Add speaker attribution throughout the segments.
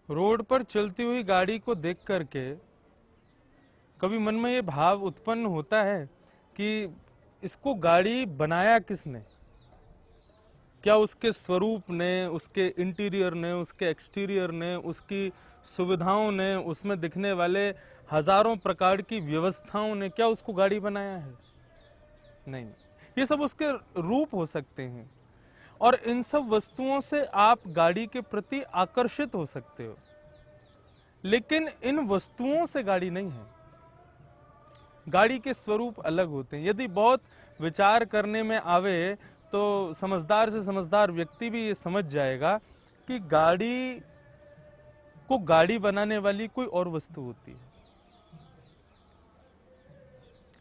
Speaker 1: Road पर चलती हुई गाड़ी को देख करके कभी मन में ये भाव उत्पन्न होता है कि इसको गाड़ी बनाया किसने? क्या उसके स्वरूप ने, उसके इंटीरियर ने, उसके एक्सटीरियर ने, उसकी सुविधाओं ने, उसमें दिखने वाले हजारों प्रकार की व्यवस्थाओं ने क्या उसको गाड़ी बनाया है? नहीं। ये सब उसके रूप हो सकते हैं और इन सब वस्तुओं से आप गाड़ी के प्रति आकर्षित हो सकते हो, लेकिन इन वस्तुओं से गाड़ी नहीं है। गाड़ी के स्वरूप अलग होते हैं। यदि बहुत विचार करने में आवे तो समझदार से समझदार व्यक्ति भी ये समझ जाएगा कि गाड़ी को गाड़ी बनाने वाली कोई और वस्तु होती है।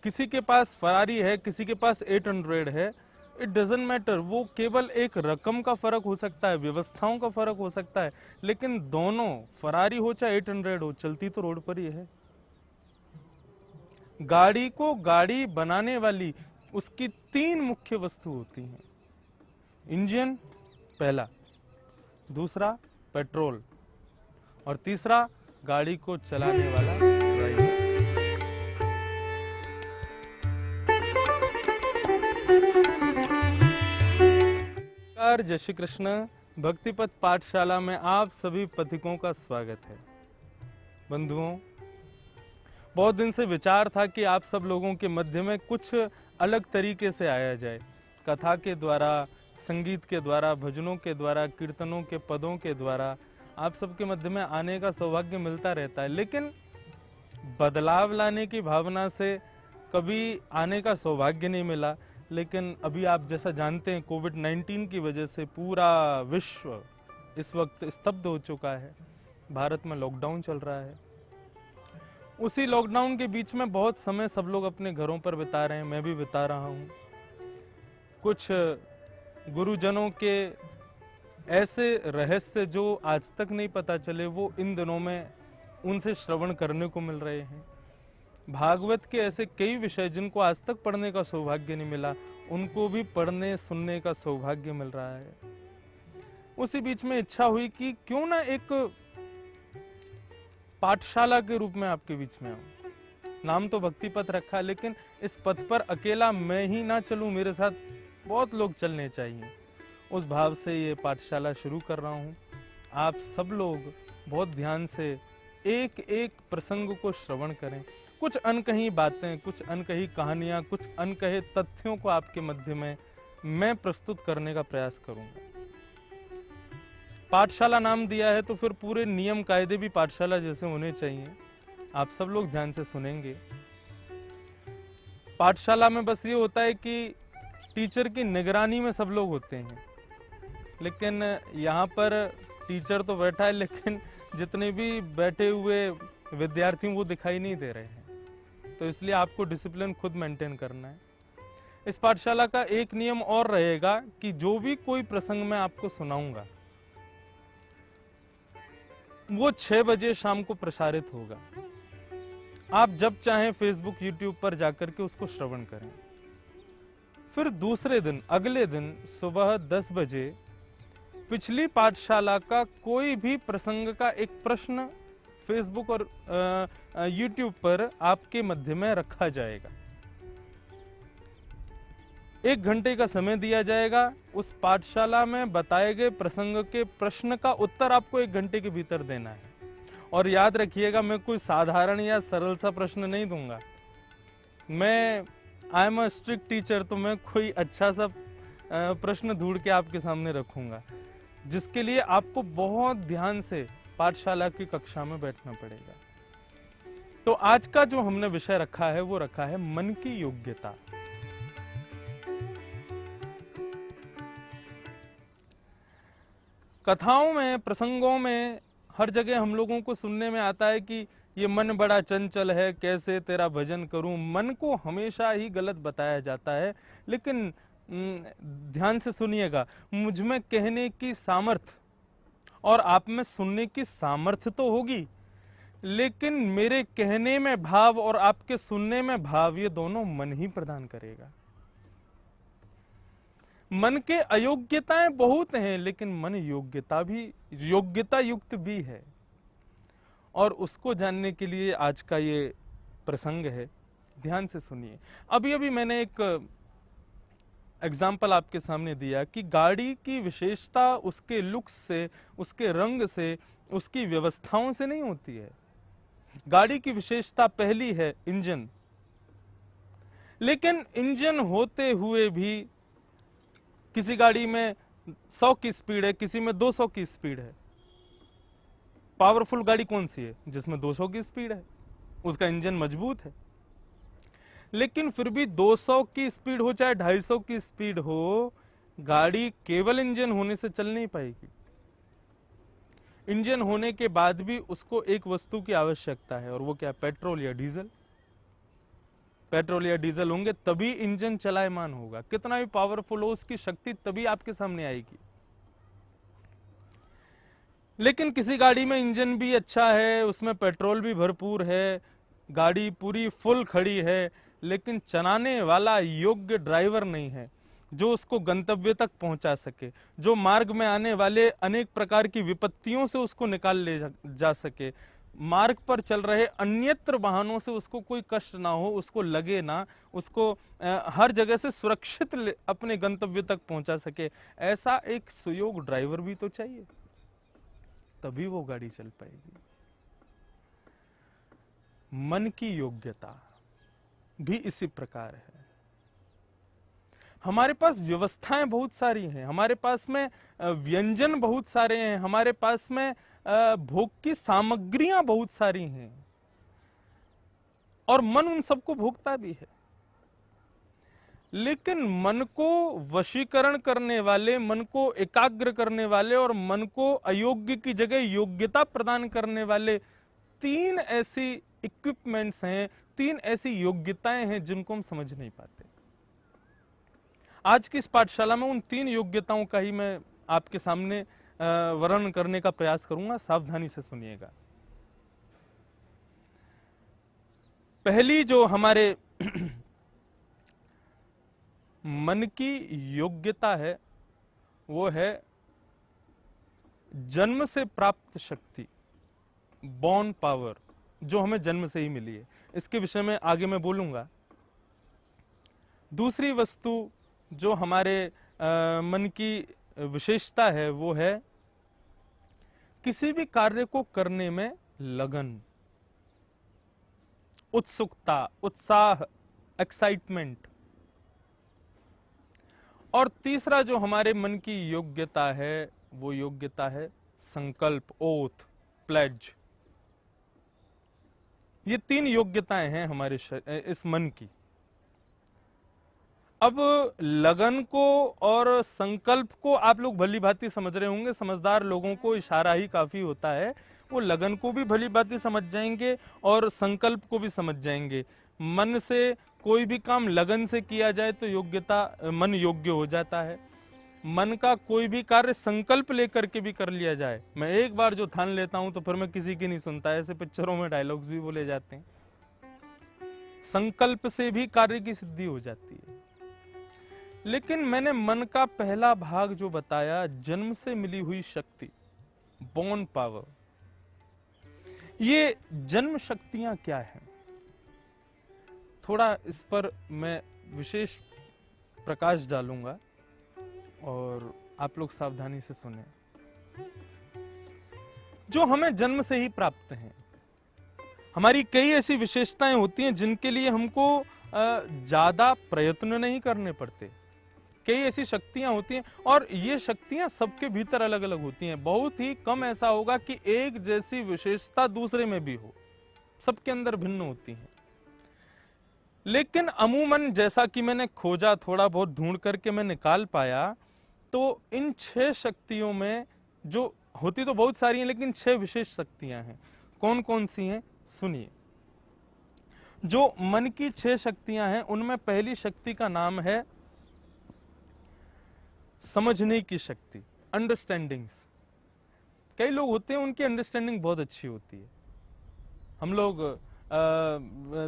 Speaker 1: किसी के पास फरारी है, किसी के पास 800 है, इट डजेंट मैटर। वो केवल एक रकम का फर्क हो सकता है, व्यवस्थाओं का फर्क हो सकता है, लेकिन दोनों फरारी हो चाहे 800 हो, चलती तो रोड पर ही है। गाड़ी को गाड़ी बनाने वाली उसकी 3 मुख्य वस्तु होती हैं। इंजन पहला, दूसरा पेट्रोल और तीसरा गाड़ी को चलाने वाला ड्राइवर। नमस्कार, जय श्री कृष्ण। भक्तिपथ पाठशाला में आप सभी पथिकों का स्वागत है। बंधुओं, बहुत दिन से विचार था कि आप सब लोगों के मध्य में कुछ अलग तरीके से आया जाए। कथा के द्वारा, संगीत के द्वारा, भजनों के द्वारा, कीर्तनों के पदों के द्वारा आप सबके मध्य में आने का सौभाग्य मिलता रहता है, लेकिन बदलाव लाने की भावना से कभी आने का सौभाग्य नहीं मिला। लेकिन अभी आप जैसा जानते हैं, कोविड-19 की वजह से पूरा विश्व इस वक्त स्तब्ध हो चुका है। भारत में लॉकडाउन चल रहा है। उसी लॉकडाउन के बीच में बहुत समय सब लोग अपने घरों पर बिता रहे हैं, मैं भी बिता रहा हूँ। कुछ गुरुजनों के ऐसे रहस्य जो आज तक नहीं पता चले, वो इन दिनों में उनसे श्रवण करने को मिल रहे हैं। भागवत के ऐसे कई विषय जिनको आज तक पढ़ने का सौभाग्य नहीं मिला, उनको भी पढ़ने सुनने का सौभाग्य मिल रहा है। उसी बीच में इच्छा हुई कि क्यों ना एक पाठशाला के रूप में आपके बीच में आऊं। नाम तो भक्ति पथ रखा, लेकिन इस पथ पर अकेला मैं ही ना चलूं, मेरे साथ बहुत लोग चलने चाहिए। उस भाव से ये पाठशाला शुरू कर रहा हूं। आप सब लोग बहुत ध्यान से एक एक प्रसंग को श्रवण करें। कुछ अनकही बातें, कुछ अनकही कहानियां, कुछ अनकहे तथ्यों को आपके मध्य में मैं प्रस्तुत करने का प्रयास करूंगा। पाठशाला नाम दिया है तो फिर पूरे नियम कायदे भी पाठशाला जैसे होने चाहिए। आप सब लोग ध्यान से सुनेंगे। पाठशाला में बस ये होता है कि टीचर की निगरानी में सब लोग होते हैं, लेकिन यहाँ पर टीचर तो बैठा है, लेकिन जितने भी बैठे हुए विद्यार्थी वो दिखाई नहीं दे रहे हैं। तो इसलिए आपको डिसिप्लिन खुद मेंटेन करना है। इस पाठशाला का एक नियम और रहेगा कि जो भी कोई प्रसंग मैं आपको सुनाऊंगा वो 6 बजे शाम को प्रसारित होगा। आप जब चाहें फेसबुक, यूट्यूब पर जाकर के उसको श्रवण करें। फिर दूसरे दिन, अगले दिन सुबह 10 बजे पिछली पाठशाला का कोई भी प्रसंग का एक प्रश्न फेसबुक और यूट्यूब पर आपके मध्य में रखा जाएगा। 1 घंटे का समय दिया जाएगा। उस पाठशाला में बताए गए प्रसंग के प्रश्न का उत्तर आपको 1 घंटे के भीतर देना है। और याद रखिएगा, मैं कोई साधारण या सरल सा प्रश्न नहीं दूंगा। I am a strict teacher, तो मैं कोई अच्छा सा प्रश्न ढूंढ के आपके सामने रखूंगा, जिसके लिए आपको बहुत ध्यान से पाठशाला की कक्षा में बैठना पड़ेगा। तो आज का जो हमने विषय रखा है वो रखा है मन की योग्यता। कथाओं में, प्रसंगों में हर जगह हम लोगों को सुनने में आता है कि ये मन बड़ा चंचल है, कैसे तेरा भजन करूं। मन को हमेशा ही गलत बताया जाता है, लेकिन ध्यान से सुनिएगा, मुझ में कहने की सामर्थ्य और आप में सुनने की सामर्थ्य तो होगी, लेकिन मेरे कहने में भाव और आपके सुनने में भाव, ये दोनों मन ही प्रदान करेगा। मन के अयोग्यताएं बहुत हैं, लेकिन मन योग्यता युक्त भी है। और उसको जानने के लिए आज का ये प्रसंग है। ध्यान से सुनिए। अभी अभी मैंने एक एग्जाम्पल आपके सामने दिया कि गाड़ी की विशेषता उसके लुक्स से, उसके रंग से, उसकी व्यवस्थाओं से नहीं होती है। गाड़ी की विशेषता पहली है इंजन, लेकिन इंजन होते हुए भी किसी गाड़ी में 100 की स्पीड है, किसी में 200 की स्पीड है। पावरफुल गाड़ी कौन सी है? जिसमें 200 की स्पीड है, उसका इंजन मजबूत है। लेकिन फिर भी 200 की स्पीड हो चाहे 250 की स्पीड हो, गाड़ी केवल इंजन होने से चल नहीं पाएगी। इंजन होने के बाद भी उसको एक वस्तु की आवश्यकता है, और वो क्या? पेट्रोल या डीजल। पेट्रोल या डीजल होंगे तभी इंजन चलायमान होगा। कितना भी पावरफुल हो, उसकी शक्ति तभी आपके सामने आएगी। लेकिन किसी गाड़ी में इंजन भी अच्छा है, उसमें पेट्रोल भी भरपूर है, गाड़ी पूरी फुल खड़ी है, लेकिन चलाने वाला योग्य ड्राइवर नहीं है जो उसको गंतव्य तक पहुंचा सके, जो मार्ग में आने वाले अनेक प्रकार की विपत्तियों से उसको निकाल ले जा सके, मार्ग पर चल रहे अन्यत्र वाहनों से उसको कोई कष्ट ना हो, उसको लगे ना, उसको हर जगह से सुरक्षित अपने गंतव्य तक पहुंचा सके। ऐसा एक सुयोग्य ड्राइवर भी तो चाहिए, तभी वो गाड़ी चल पाएगी। मन की योग्यता भी इसी प्रकार है। हमारे पास व्यवस्थाएं बहुत सारी हैं, हमारे पास में व्यंजन बहुत सारे हैं, हमारे पास में भोग की सामग्रियां बहुत सारी हैं, और मन उन सबको भोगता भी है। लेकिन मन को वशीकरण करने वाले, मन को एकाग्र करने वाले और मन को अयोग्य की जगह योग्यता प्रदान करने वाले 3 ऐसी इक्विपमेंट्स हैं, 3 ऐसी योग्यताएं हैं जिनको हम समझ नहीं पाते। आज की इस पाठशाला में उन 3 योग्यताओं का ही मैं आपके सामने वर्णन करने का प्रयास करूंगा। सावधानी से सुनिएगा। पहली जो हमारे मन की योग्यता है वो है जन्म से प्राप्त शक्ति, बॉर्न पावर, जो हमें जन्म से ही मिली है। इसके विषय में आगे मैं बोलूंगा। दूसरी वस्तु जो हमारे मन की विशेषता है वो है किसी भी कार्य को करने में लगन, उत्सुकता, उत्साह, एक्साइटमेंट। और तीसरा जो हमारे मन की योग्यता है वो योग्यता है संकल्प, ओथ, प्लेज। ये 3 योग्यताएं हैं हमारे इस मन की। अब लगन को और संकल्प को आप लोग भली भांति समझ रहे होंगे। समझदार लोगों को इशारा ही काफी होता है, वो लगन को भी भली भांति समझ जाएंगे और संकल्प को भी समझ जाएंगे। मन से कोई भी काम लगन से किया जाए तो योग्यता, मन योग्य हो जाता है। मन का कोई भी कार्य संकल्प लेकर के भी कर लिया जाए, मैं एक बार जो ठान लेता हूं तो फिर मैं किसी की नहीं सुनता, ऐसे पिक्चरों में डायलॉग्स भी बोले जाते हैं। संकल्प से भी कार्य की सिद्धि हो जाती है। लेकिन मैंने मन का पहला भाग जो बताया, जन्म से मिली हुई शक्ति, बॉर्न पावर, ये जन्म शक्तियां क्या हैं, थोड़ा इस पर मैं विशेष प्रकाश डालूंगा और आप लोग सावधानी से सुने। जो हमें जन्म से ही प्राप्त हैं, हमारी कई ऐसी विशेषताएं होती हैं जिनके लिए हमको ज्यादा प्रयत्न नहीं करने पड़ते। कई ऐसी शक्तियां होती हैं और ये शक्तियां सबके भीतर अलग अलग होती हैं। बहुत ही कम ऐसा होगा कि एक जैसी विशेषता दूसरे में भी हो, सबके अंदर भिन्न होती हैं। लेकिन अमूमन जैसा कि मैंने खोजा, थोड़ा बहुत ढूंढ करके मैं निकाल पाया, तो इन 6 शक्तियों में जो होती तो बहुत सारी हैं, लेकिन 6 विशेष शक्तियां हैं। कौन कौन सी हैं सुनिए। जो मन की 6 शक्तियां हैं उनमें पहली शक्ति का नाम है समझने की शक्ति, अंडरस्टैंडिंग्स। कई लोग होते हैं उनकी अंडरस्टैंडिंग बहुत अच्छी होती है। हम लोग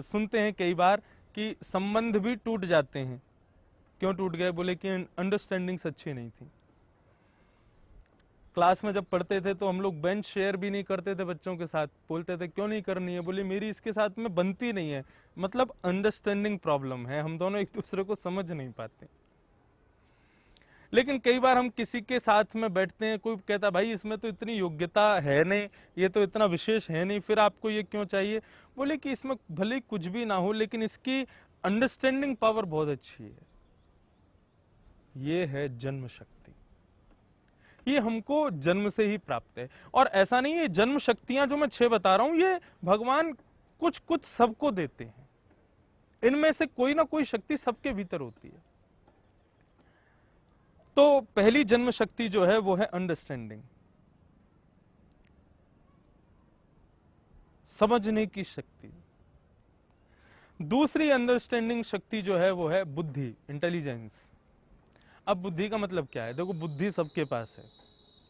Speaker 1: सुनते हैं कई बार कि संबंध भी टूट जाते हैं। क्यों टूट गए? बोले कि अंडरस्टैंडिंग्स अच्छी नहीं थी। क्लास में जब पढ़ते थे तो हम लोग बेंच शेयर भी नहीं करते थे बच्चों के साथ, बोलते थे क्यों नहीं करनी है, बोले मेरी इसके साथ में बनती नहीं है, मतलब अंडरस्टैंडिंग प्रॉब्लम है, हम दोनों एक दूसरे को समझ नहीं पाते। लेकिन कई बार हम किसी के साथ में बैठते हैं, कोई कहता भाई इसमें तो इतनी योग्यता है नहीं, ये तो इतना विशेष है नहीं, फिर आपको ये क्यों चाहिए, बोले कि इसमें भले कुछ भी ना हो लेकिन इसकी अंडरस्टैंडिंग पावर बहुत अच्छी है। ये है जन्म शक्ति, ये हमको जन्म से ही प्राप्त है। और ऐसा नहीं है, जन्म शक्तियां जो मैं 6 बता रहा हूं ये भगवान कुछ कुछ सबको देते हैं, इनमें से कोई ना कोई शक्ति सबके भीतर होती है। तो पहली जन्म शक्ति जो है वो है अंडरस्टैंडिंग, समझने की शक्ति। दूसरी अंडरस्टैंडिंग शक्ति जो है वो है बुद्धि, इंटेलिजेंस। अब बुद्धि का मतलब क्या है, देखो बुद्धि सबके पास है,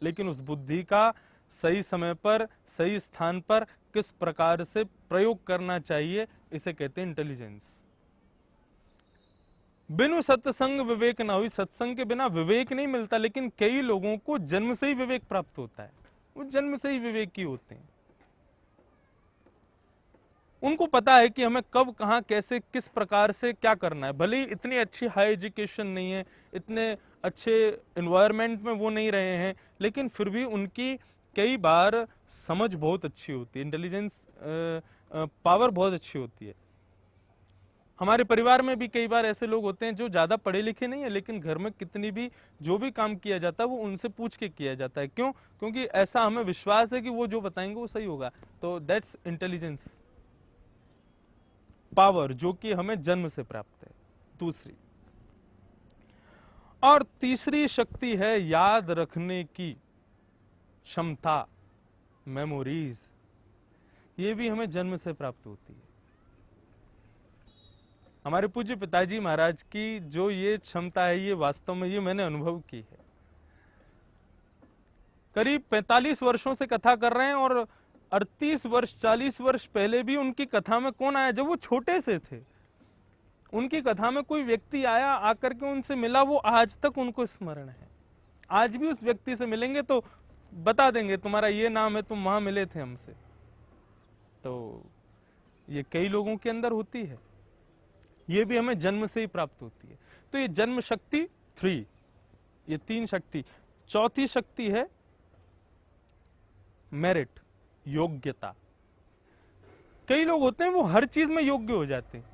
Speaker 1: लेकिन उस बुद्धि का सही समय पर सही स्थान पर किस प्रकार से प्रयोग करना चाहिए, इसे कहते हैं इंटेलिजेंस। बिनु सत्संग विवेक ना हुई, सत्संग के बिना विवेक नहीं मिलता, लेकिन कई लोगों को जन्म से ही विवेक प्राप्त होता है, वो जन्म से ही विवेकी होते हैं। उनको पता है कि हमें कब कहां कैसे किस प्रकार से क्या करना है, भले ही इतनी अच्छी हाई एजुकेशन नहीं है, इतने अच्छे एनवायरनमेंट में वो नहीं रहे हैं, लेकिन फिर भी उनकी कई बार समझ बहुत अच्छी होती है, इंटेलिजेंस पावर बहुत अच्छी होती है। हमारे परिवार में भी कई बार ऐसे लोग होते हैं जो ज्यादा पढ़े लिखे नहीं है, लेकिन घर में कितनी भी जो भी काम किया जाता है वो उनसे पूछ के किया जाता है। क्यों? क्योंकि ऐसा हमें विश्वास है कि वो जो बताएंगे वो सही होगा। तो दैट्स इंटेलिजेंस पावर, जो कि हमें जन्म से प्राप्त है। दूसरी और तीसरी शक्ति है याद रखने की क्षमता, मेमोरीज। ये भी हमें जन्म से प्राप्त होती है। हमारे पूज्य पिताजी महाराज की जो ये क्षमता है, ये वास्तव में ये मैंने अनुभव की है। करीब 45 वर्षों से कथा कर रहे हैं और 38 वर्ष 40 वर्ष पहले भी उनकी कथा में कौन आया, जब वो छोटे से थे उनकी कथा में कोई व्यक्ति आया, आकर के उनसे मिला, वो आज तक उनको स्मरण है। आज भी उस व्यक्ति से मिलेंगे तो बता देंगे तुम्हारा ये नाम है, तुम वहां मिले थे हमसे। तो ये कई लोगों के अंदर होती है, ये भी हमें जन्म से ही प्राप्त होती है। तो ये जन्म शक्ति 3, ये 3 शक्ति। चौथी शक्ति है मेरिट, योग्यता। कई लोग होते हैं वो हर चीज में योग्य हो जाते हैं,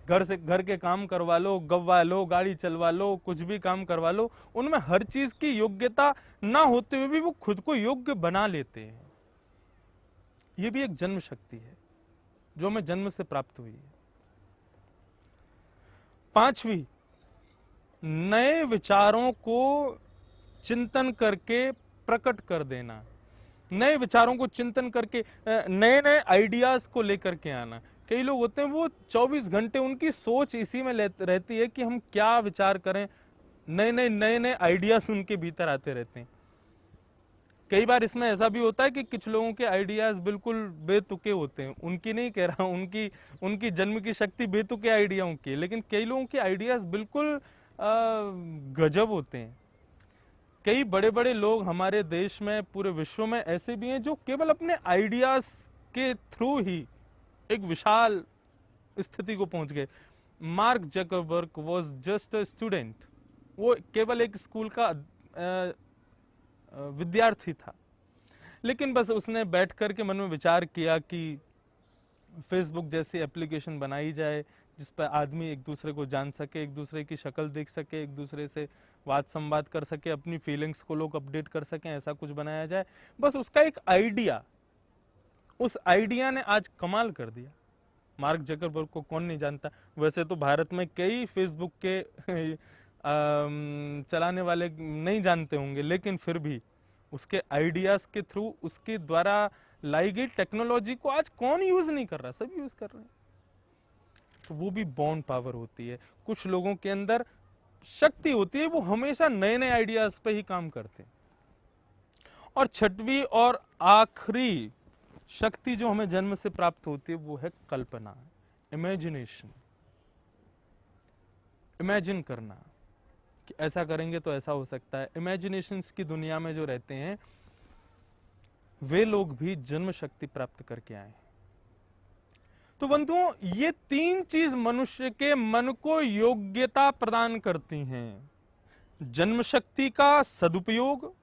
Speaker 1: घर के काम करवा लो, गवा लो, गाड़ी चलवा लो, कुछ भी काम करवा लो, उनमें हर चीज की योग्यता ना होते हुए भी वो खुद को योग्य बना लेते हैं। ये भी एक जन्म शक्ति है जो हमें जन्म से प्राप्त हुई है। 5वीं, नए विचारों को चिंतन करके प्रकट कर देना, नए विचारों को चिंतन करके नए नए आइडियाज को लेकर के आना। कई लोग होते हैं वो 24 घंटे उनकी सोच इसी में रहती है कि हम क्या विचार करें, नए नए आइडियाज उनके भीतर आते रहते हैं। कई बार इसमें ऐसा भी होता है कि कुछ लोगों के आइडियाज बिल्कुल बेतुके होते हैं, उनकी नहीं कह रहा हूं, उनकी जन्म की शक्ति बेतुके आइडियाओं की, लेकिन कई लोगों के आइडियाज बिल्कुल गजब होते हैं। कई बड़े बड़े लोग हमारे देश में, पूरे विश्व में ऐसे भी हैं जो केवल अपने आइडियाज के थ्रू ही एक विशाल स्थिति को पहुंच गए। Mark Zuckerberg was just a student, वो केवल एक स्कूल का विद्यार्थी था, लेकिन बस उसने बैठ करके मन में विचार किया कि फेसबुक जैसी एप्लीकेशन बनाई जाए जिस पर आदमी एक दूसरे को जान सके, एक दूसरे की शक्ल देख सके, एक दूसरे से वाद संवाद कर सके, अपनी फीलिंग्स को लोग अपडेट कर सकें, ऐसा कुछ बनाया जाए। बस उसका एक आइडिया, उस आइडिया ने आज कमाल कर दिया। मार्क जकरबर्ग को कौन नहीं जानता। वैसे तो भारत में कई फेसबुक के चलाने वाले नहीं जानते होंगे, लेकिन फिर भी उसके आइडियाज के थ्रू, उसके द्वारा लाई गई टेक्नोलॉजी को आज कौन यूज नहीं कर रहा, सब यूज कर रहे हैं। तो वो भी बॉर्न पावर होती है। कुछ लोगों के अंदर शक्ति होती है, वो हमेशा नए नए आइडियाज पे ही काम करते हैं। और 6वीं और आखिरी शक्ति जो हमें जन्म से प्राप्त होती है वो है कल्पना, इमेजिनेशन, इमेजिन करना। कि ऐसा करेंगे तो ऐसा हो सकता है। इमेजिनेशंस की दुनिया में जो रहते हैं वे लोग भी जन्म शक्ति प्राप्त करके आए। तो बंधुओं, ये तीन चीज मनुष्य के मन को योग्यता प्रदान करती हैं। जन्म शक्ति का सदुपयोग,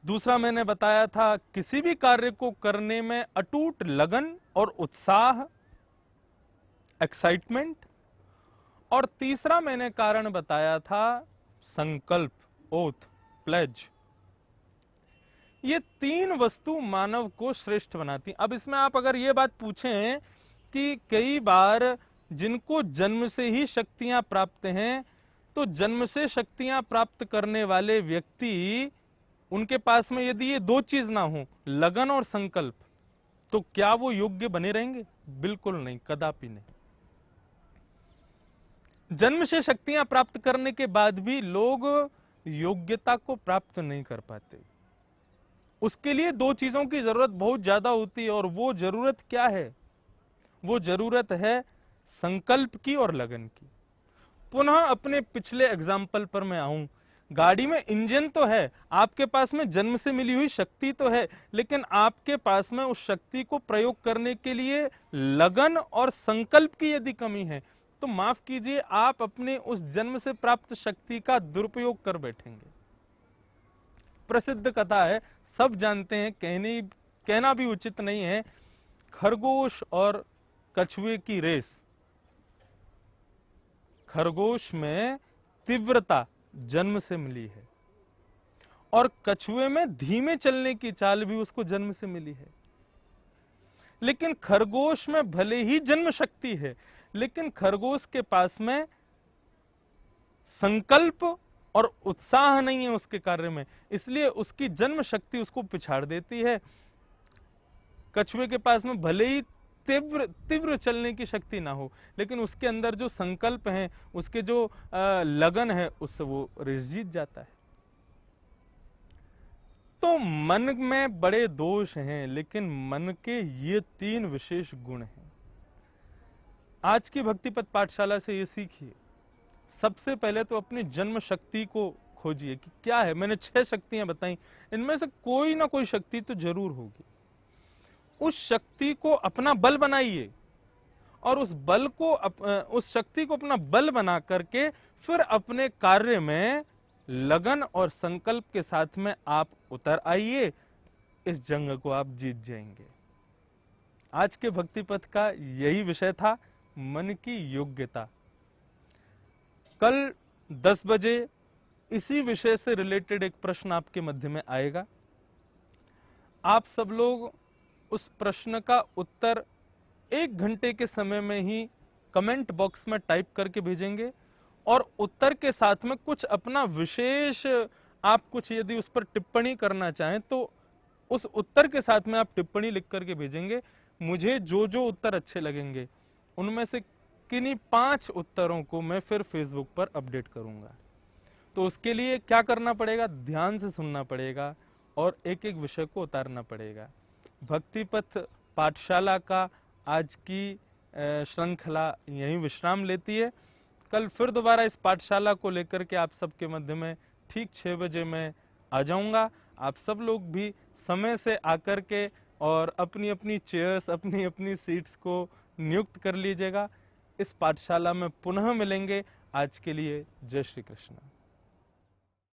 Speaker 1: दूसरा मैंने बताया था किसी भी कार्य को करने में अटूट लगन और उत्साह, एक्साइटमेंट, और तीसरा मैंने कारण बताया था संकल्प, ओथ, प्लेज। ये तीन वस्तु मानव को श्रेष्ठ बनाती। अब इसमें आप अगर ये बात पूछें कि कई बार जिनको जन्म से ही शक्तियां प्राप्त हैं, तो जन्म से शक्तियां प्राप्त करने वाले व्यक्ति, उनके पास में यदि ये दो चीज ना हो, लगन और संकल्प, तो क्या वो योग्य बने रहेंगे? बिल्कुल नहीं, कदापि नहीं। जन्म से शक्तियां प्राप्त करने के बाद भी लोग योग्यता को प्राप्त नहीं कर पाते। उसके लिए दो चीजों की जरूरत बहुत ज्यादा होती है, और वो जरूरत क्या है? वो जरूरत है संकल्प की और लगन की। पुनः अपने पिछले एग्जाम्पल पर मैं आऊं। गाड़ी में इंजन तो है, आपके पास में जन्म से मिली हुई शक्ति तो है, लेकिन आपके पास में उस शक्ति को प्रयोग करने के लिए लगन और संकल्प की यदि कमी है, तो माफ कीजिए, आप अपने उस जन्म से प्राप्त शक्ति का दुरुपयोग कर बैठेंगे। प्रसिद्ध कथा है, सब जानते हैं, कहना भी उचित नहीं है, खरगोश और कछुए की रेस। खरगोश में तीव्रता जन्म से मिली है, और कछुए में धीमे चलने की चाल भी उसको जन्म से मिली है। लेकिन खरगोश में भले ही जन्म शक्ति है, लेकिन खरगोश के पास में संकल्प और उत्साह नहीं है उसके कार्य में, इसलिए उसकी जन्म शक्ति उसको पिछाड़ देती है। कछुए के पास में भले ही तीव्र चलने की शक्ति ना हो, लेकिन उसके अंदर जो संकल्प है, उसके जो लगन है, उससे वो रेस जीत जाता है। तो मन में बड़े दोष हैं, लेकिन मन के ये तीन विशेष गुण हैं। आज की भक्तिपथ पाठशाला से ये सीखिए। सबसे पहले तो अपनी जन्म शक्ति को खोजिए कि क्या है। मैंने 6 शक्तियां बताई, इनमें से कोई ना कोई शक्ति तो जरूर होगी। उस शक्ति को अपना बल बनाइए, और उस शक्ति को अपना बल बना करके फिर अपने कार्य में लगन और संकल्प के साथ में आप उतर आइए। इस जंग को आप जीत जाएंगे। आज के भक्ति पथ का यही विषय था, मन की योग्यता। कल 10 बजे इसी विषय से रिलेटेड एक प्रश्न आपके मध्य में आएगा। आप सब लोग उस प्रश्न का उत्तर 1 घंटे के समय में ही कमेंट बॉक्स में टाइप करके भेजेंगे, और उत्तर के साथ में कुछ अपना विशेष, आप कुछ यदि उस पर टिप्पणी करना चाहें तो उस उत्तर के साथ में आप टिप्पणी लिख करके भेजेंगे। मुझे जो जो उत्तर अच्छे लगेंगे उनमें से किन्हीं 5 उत्तरों को मैं फिर फेसबुक पर अपडेट करूंगा। तो उसके लिए क्या करना पड़ेगा? ध्यान से सुनना पड़ेगा और एक एक विषय को उतारना पड़ेगा। भक्तिपथ पाठशाला का आज की श्रृंखला यहीं विश्राम लेती है। कल फिर दोबारा इस पाठशाला को लेकर के आप सबके मध्य में ठीक 6 बजे मैं आ जाऊंगा। आप सब लोग भी समय से आकर के और अपनी अपनी चेयर्स, अपनी अपनी सीट्स को नियुक्त कर लीजिएगा। इस पाठशाला में पुनः मिलेंगे। आज के लिए जय श्री कृष्ण।